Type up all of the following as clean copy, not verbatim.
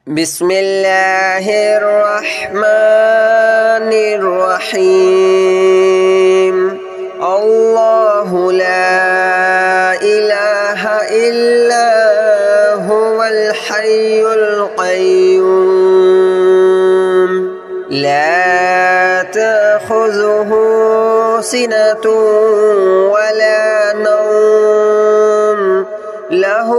بسم الله الرحمن الرحيم الله لا إله إلا هو الحي القيوم لا تأخذه سنة ولا نوم له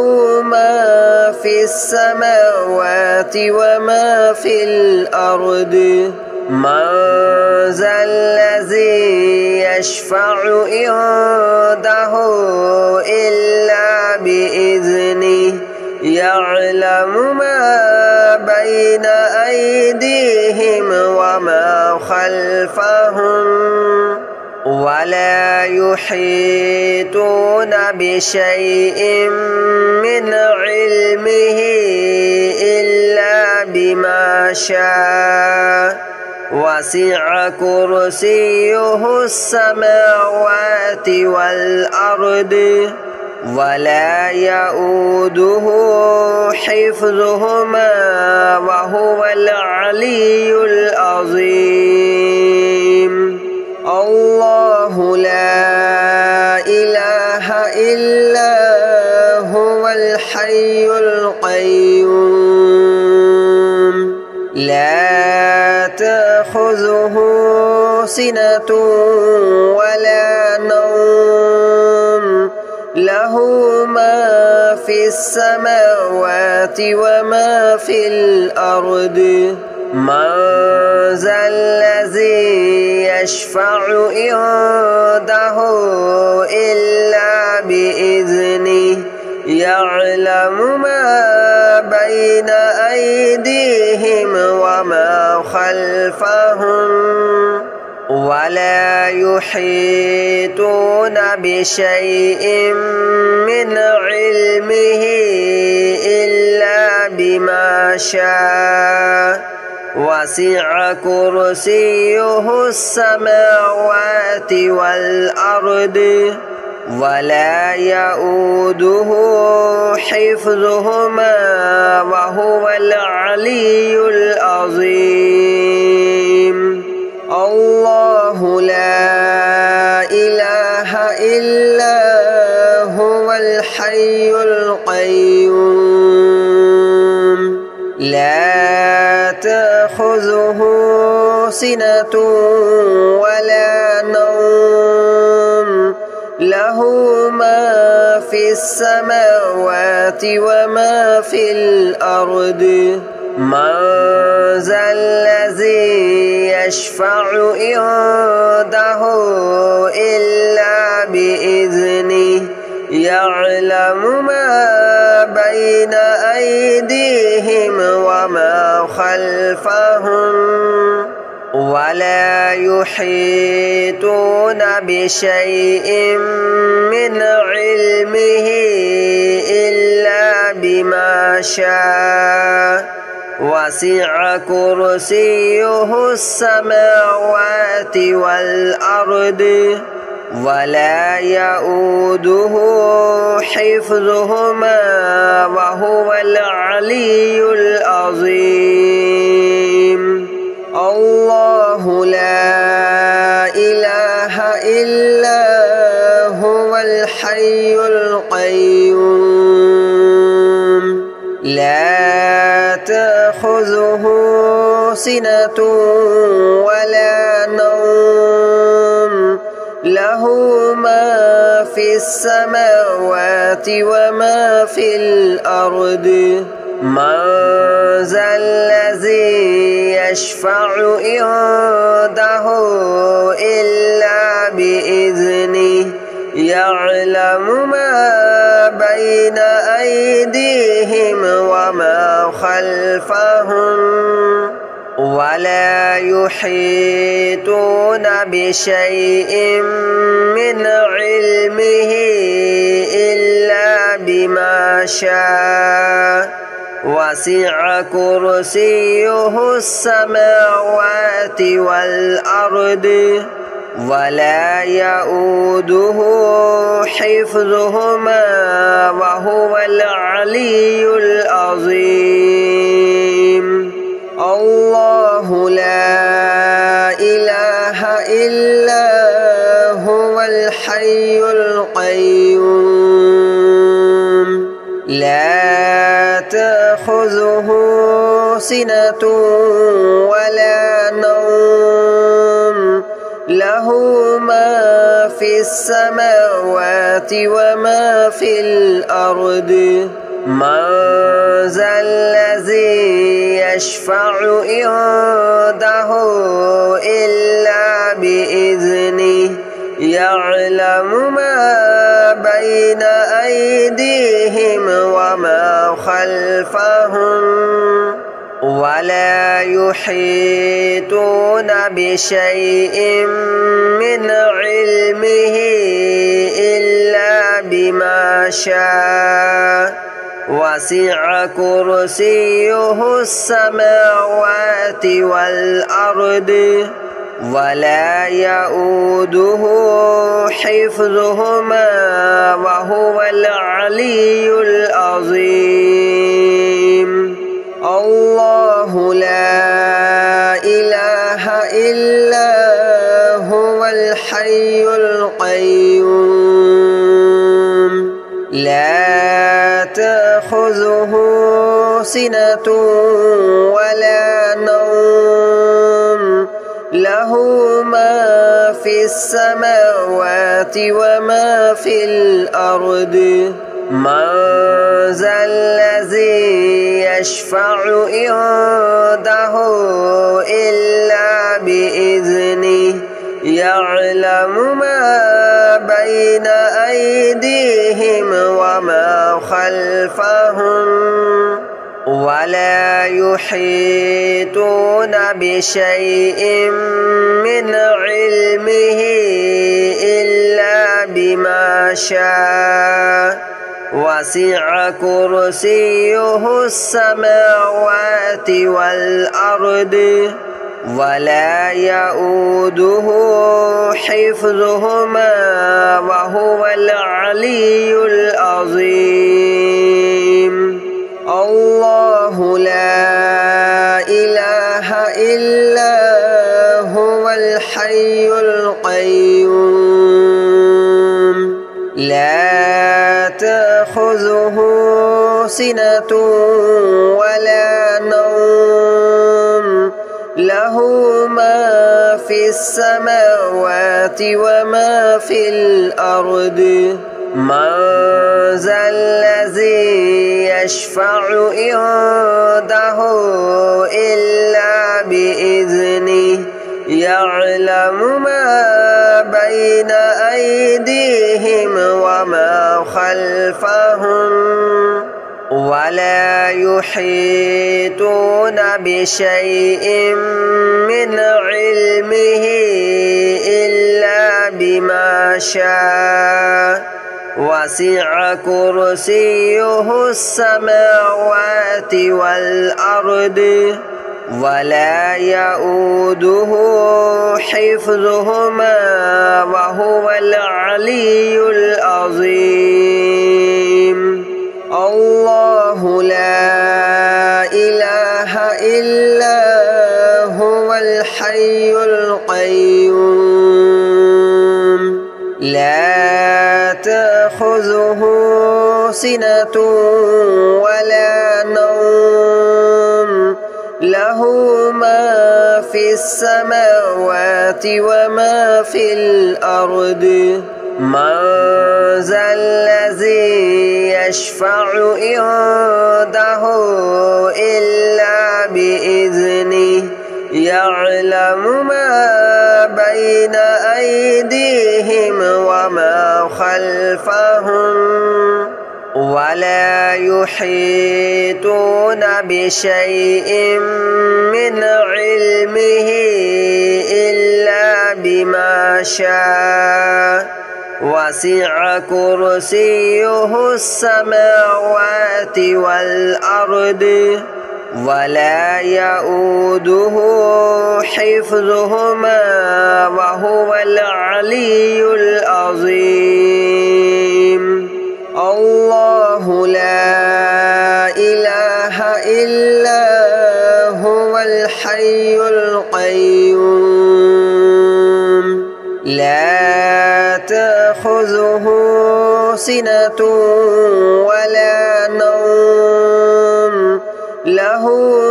ما في السماوات وما في الأرض من ذا الذي يشفع عنده إلا بإذنه يعلم ما بين أيديهم وما خلفهم ولا يحيطون بشيء من علمه إلا بما شاء وسع كرسيه السماوات والأرض ولا يؤوده حفظهما وهو العلي العظيم الله لا إله إلا هو الحي القيوم لا تأخذه سنة ولا نوم له ما في السماوات وما في الأرض من ذا الذي يشفع عنده إلا بإذنه يعلم ما بين أيديهم وما خلفهم ولا يحيطون بشيء من علمه إلا بما شاء وسع كرسيه السماوات والأرض ولا يؤوده حفظهما وهو العلي العظيم الله لا إله إلا هو الحي القيوم لا تأخذه سنة ولا نوم له ما في السماوات وما في الأرض من ذا الذي يشفع عنده إلا بإذنه يعلم ما بين أيديهم وما خلفهم ولا يحيطون بشيء من علمه إلا بما شاء وسع كرسيه السماوات والأرض ولا يؤوده حفظهما وهو العلي العظيم الله لا إله إلا هو الحي القيوم لا تأخذه سنة ولا نوم له ما في السماوات وما في الأرض من ذا الذي يشفع عنده إلا بإذنه يعلم ما بين أيديهم وما خلفهم ولا يحيطون بشيء من علمه إلا بما شاء وسع كرسيه السماوات والأرض ولا يؤوده حفظهما وهو العلي العظيم. تأخذه سنة ولا نوم له ما في السماوات وما في الأرض من ذا الذي يشفع عنده إلا بإذنه يعلم ما بين أيديهم وما خلفهم ولا يحيطون بشيء من علمه إلا بما شاء وسع كرسيه السماوات والأرض ولا يؤوده حفظهما وهو العلي العظيم الله لا إله إلا هو الحي القيوم لا تأخذه سنة ولا نوم له ما في السماوات وما في الأرض من ذا الذي يشفع عنده إلا بإذنه يعلم ما بين أيديهم وما خلفهم ولا يحيطون بشيء من علمه إلا بما شاء وسع كرسيه السماوات والأرض ولا يؤوده حفظهما وهو العلي العظيم الله لا إله إلا هو الحي القيوم لا تأخذه سنة ولا نوم له ما في السماوات وما في الأرض من ذا الذي يشفع عنده إلا بإذنه يعلم ما بين أيديهم وما خلفهم ولا يحيطون بشيء من علمه إلا بما شاء وسع كرسيه السماوات والأرض ولا يؤوده حفظهما وهو العلي العظيم الله لا إله إلا هو الحي القيوم لا تأخذه سنة ولا نوم له ما في السماوات وما في الأرض من ذا الذي يشفع عنده إلا بإذنه يعلم ما بين أيديهم وما خلفهم ولا يحيطون بشيء من علمه إلا بما شاء وسع كرسيه السماوات والأرض ولا يؤوده حفظهما وهو العلي العظيم الله لا إله إلا هو الحي القيوم لا تأخذه سنة ولا نوم له له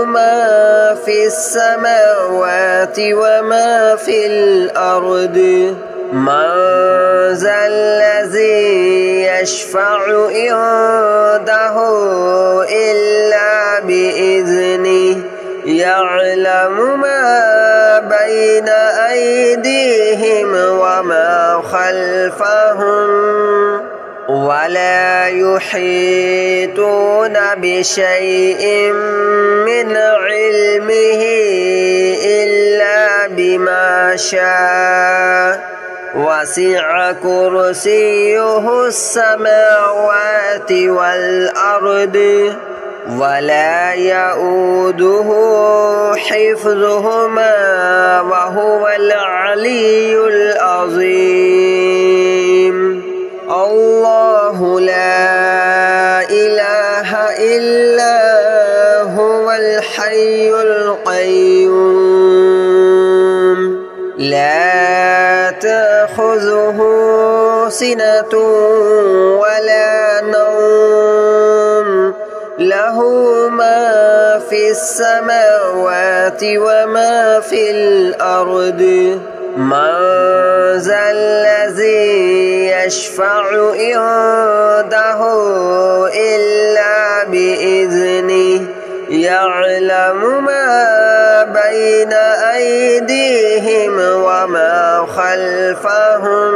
ما في السماوات وما في الأرض من ذا الذي يشفع عنده إلا بإذنه يعلم ما بين أيديهم وما خلفهم ولا يحيطون بشيء من علمه إلا بما شاء وسع كرسيه السماوات والأرض ولا يؤوده حفظهما وهو العلي العظيم الله لا إله إلا هو الحي القيوم لا تأخذه سنة ولا نوم له ما في السماوات وما في الأرض من ذا الذي يشفع عنده إلا بإذنه يعلم ما بين أيديهم وما خلفهم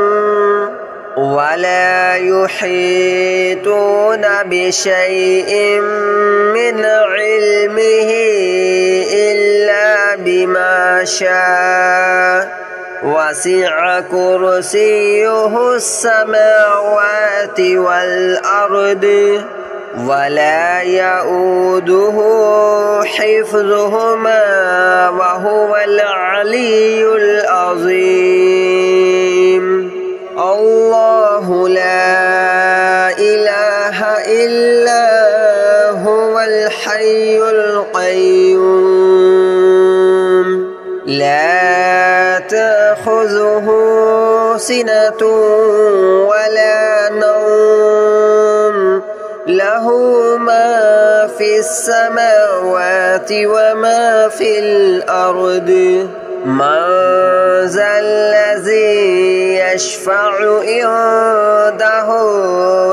ولا يحيطون بشيء من علمه إلا بما شاء وسع كرسيه السماوات والأرض ولا يؤوده حفظهما وهو العلي العظيم الله لا إله إلا هو الحي القيوم لا تأخذه سنة ولا نوم له ما في السماوات وما في الأرض من ذا الذي يشفع عنده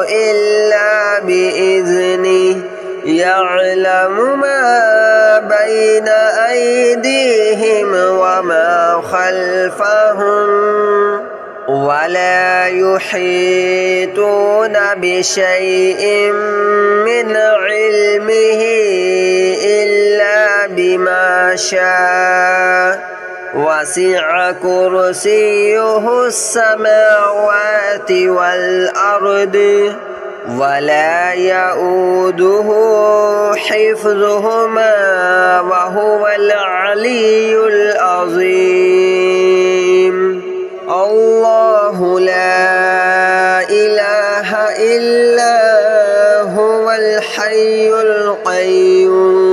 إلا بإذنه يعلم ما بين أيديهم وما خلفهم ولا يحيطون بشيء من علمه إلا بما شاء وسع كرسيه السماوات والأرض ولا يؤوده حفظهما وهو العلي العظيم الله لا إله إلا هو الحي القيوم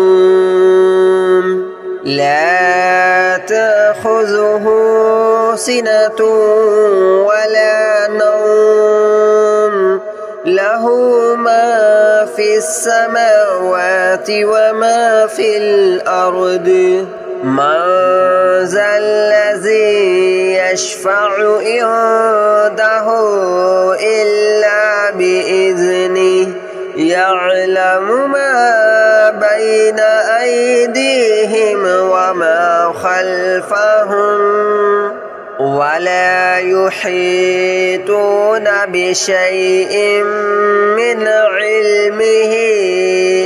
لا تأخذه سنة ولا نوم له ما في السماوات وما في الأرض من ذا الذي يشفع عنده إلا بإذنه يعلم ما بين أيديهم وما خلفهم ولا يحيطون بشيء من علمه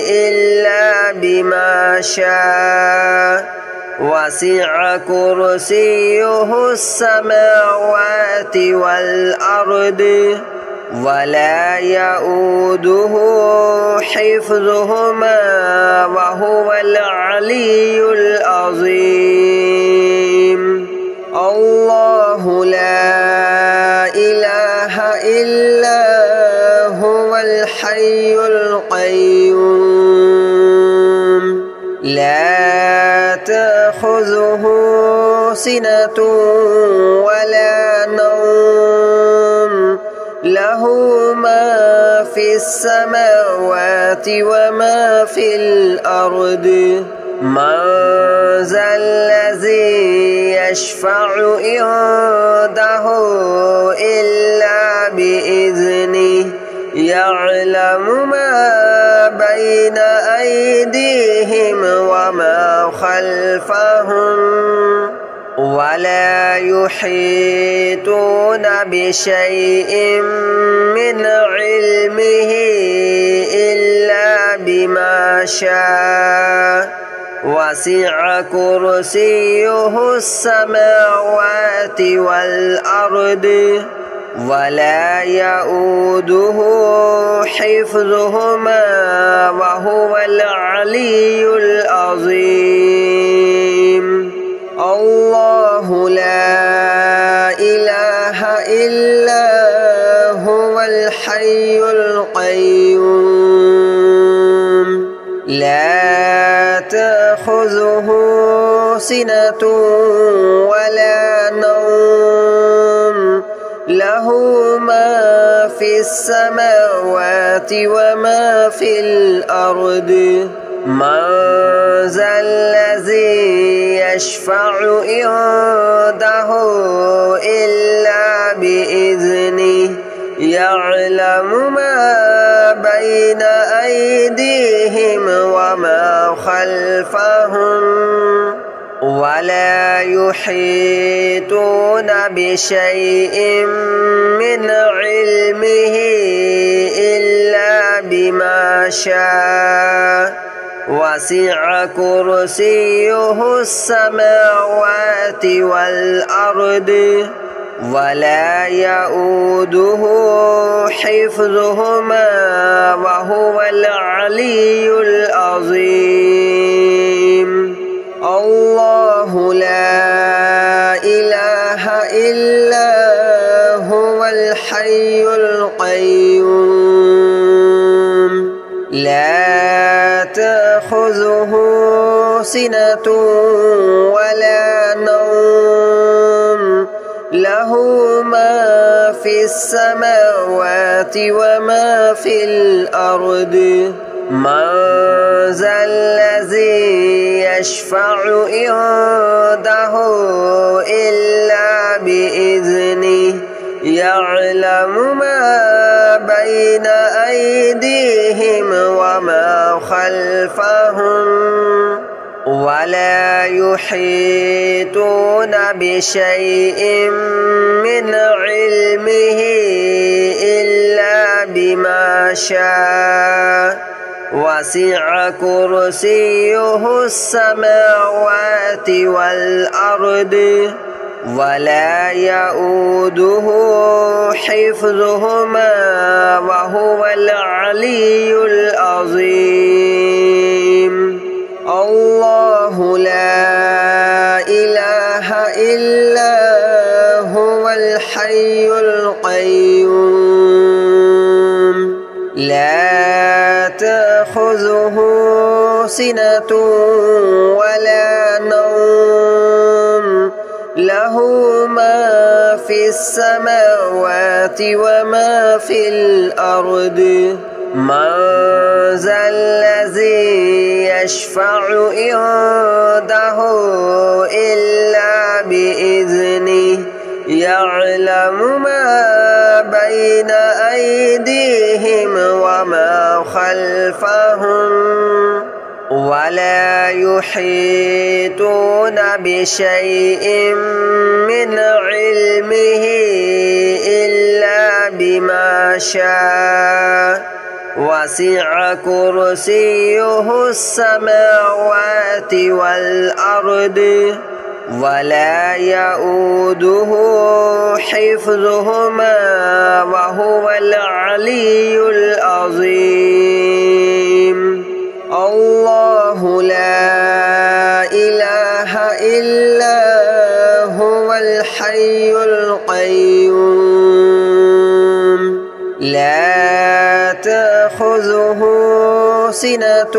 إلا بما شاء وسع كرسيه السماوات والأرض ولا يؤوده حفظهما وهو العلي العظيم الله لا إله إلا هو الحي القيوم لا تأخذه سنة ولا نوم له ما في السماوات وما في الأرض من ذا الذي يشفع عنده إلا بإذنه يعلم ما بين أيديهم وما خلفهم ولا يحيطون بشيء من علمه إلا بما شاء وسع كرسيه السماوات والأرض ولا يؤوده حفظهما وهو العلي العظيم الله لا إله إلا هو الحي القيوم لا تأخذه سنة ولا نوم له ما في السماوات وما في الأرض من ذا الذي يشفع عنده إلا بإذنه يعلم ما بين أيديهم وما خلفهم ولا يحيطون بشيء من علمه إلا بما شاء وسع كرسيه السماوات والأرض ولا يؤوده حفظهما وهو العلي العظيم الله لا إله إلا هو الحي القيوم لا تأخذه سنة ولا نوم له ما في السماوات وما في الأرض من ذا الذي يشفع عنده إلا بإذنه يعلم ما بين أيديهم وما خلفهم ولا يحيطون بشيء من علمه إلا بما شاء وسع كرسيه السماوات والأرض ولا يؤوده حفظهما وهو العلي العظيم الله لا إله إلا هو الحي القيوم لا تأخذه سنة ولا نوم له ما في السماوات وما في الأرض من ذا الذي يشفع عنده إلا بإذنه يعلم ما بين أيديهم وما خلفهم ولا يحيطون بشيء من علمه إلا بما شاء وسع كرسيه السماوات والأرض ولا يؤوده حفظهما وهو العلي العظيم الله لا إله إلا هو الحي القيوم لا تأخذه سنة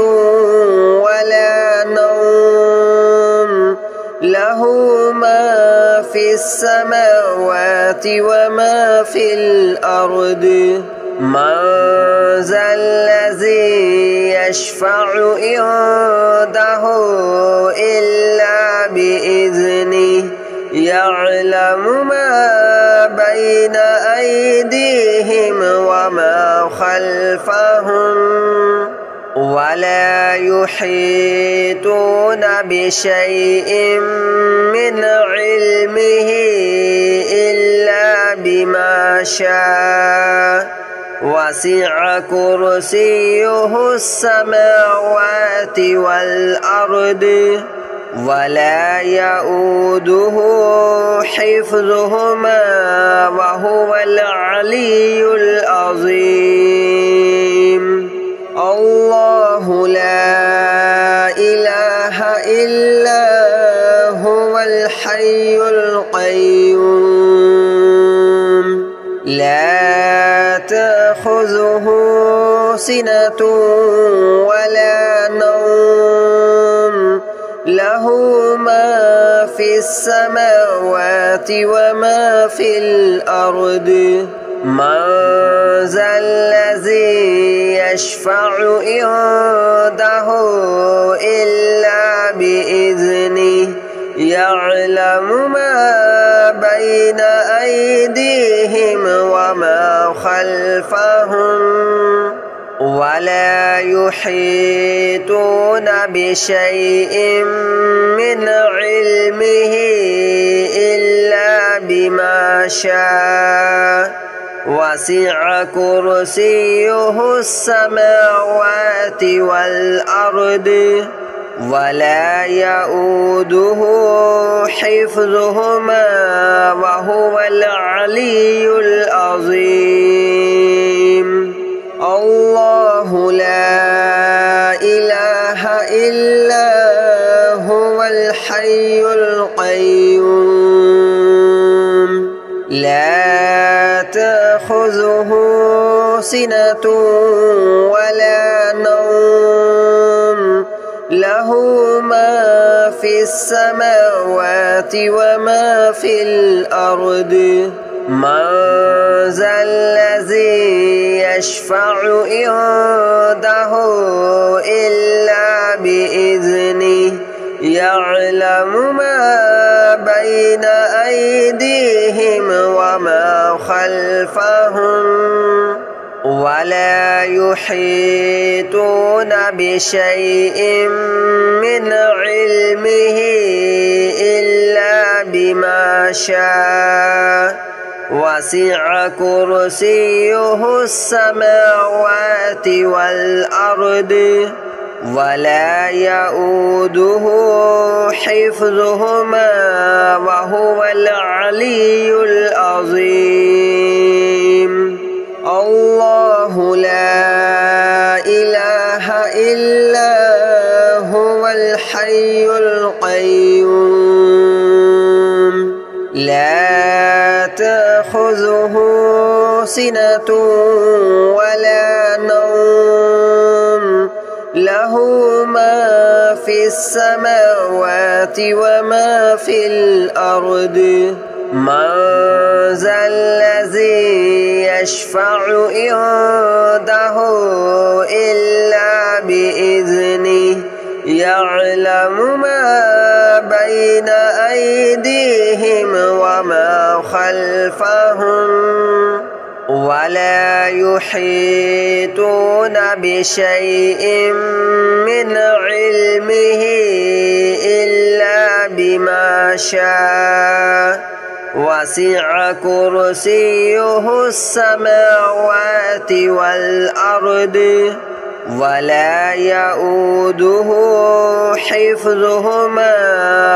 ولا نوم له ما في السماوات وما في الأرض من ذا الذي يشفع عنده إلا بإذنه يعلم ما بين أيديهم وما خلفهم ولا يحيطون بشيء من علمه إلا بما شاء وسع كرسيه السماوات والأرض ولا يؤوده حفظهما وهو العلي العظيم الله لا إله إلا هو الحي القيوم لا تأخذه سنة ولا نوم له ما في السماوات وما في الأرض من ذا الذي يشفع عنده إلا بإذنه يعلم ما بين أيديهم وما خلفهم ولا يحيطون بشيء من علمه إلا بما شاء وسع كرسيه السماوات والأرض ولا يؤوده حفظهما وهو العلي العظيم الله لا إله إلا هو الحي القيوم لا تأخذه سنة ولا نوم له ما في السماوات وما في الأرض من ذا الذي يشفع عنده إلا بإذنه يعلم ما بين أيديهم وما خلفهم ولا يحيطون بشيء من علمه إلا بما شاء وسع كرسيه السماوات والأرض ولا يؤوده حفظهما وهو العلي العظيم الله لا إله إلا هو الحي القيوم لا تأخذه سنة ولا نوم له ما في السماوات وما في الأرض من ذا الذي يشفع عنده إلا بإذنه يعلم ما بين أيديهم وما خلفهم ولا يحيطون بشيء من علمه إلا بما شاء وسع كرسيه السماوات والأرض ولا يؤوده حفظهما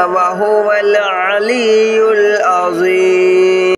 وهو العلي العظيم.